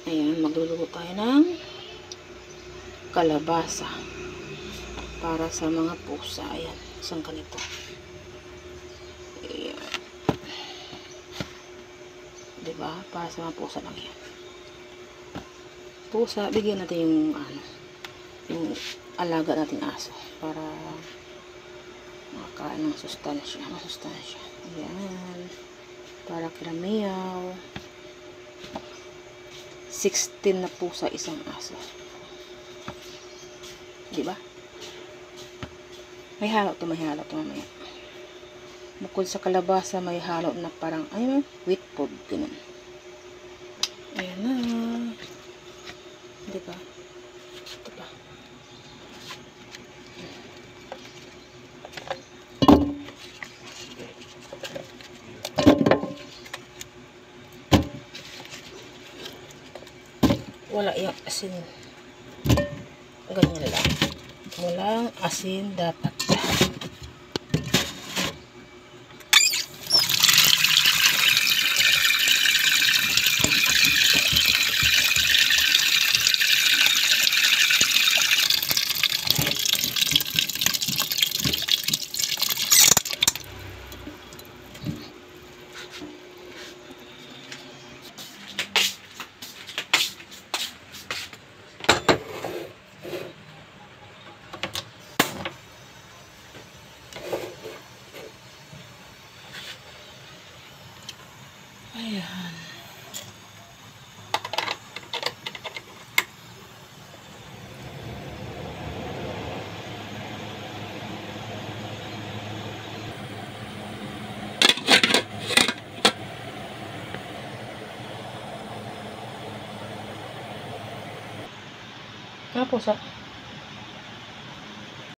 Ayan, magluluto tayo ng kalabasa para sa mga pusa. Ayan, isang ganito. Ayan. Diba? Para sa mga pusa lang yan. Pusa, bigyan natin yung alaga nating aso para makakain ng sustansya. Ayan. Para kilamiyaw. 16 na pusa isang aso. Diba? May halo to mamaya. Bukod sa kalabasa, may halo na parang, wheat pod, ganun. Ayan na. Diba? Diba? Wala yung asin. Ganyan lang. Walang asin dapat. Ayan. Tapos,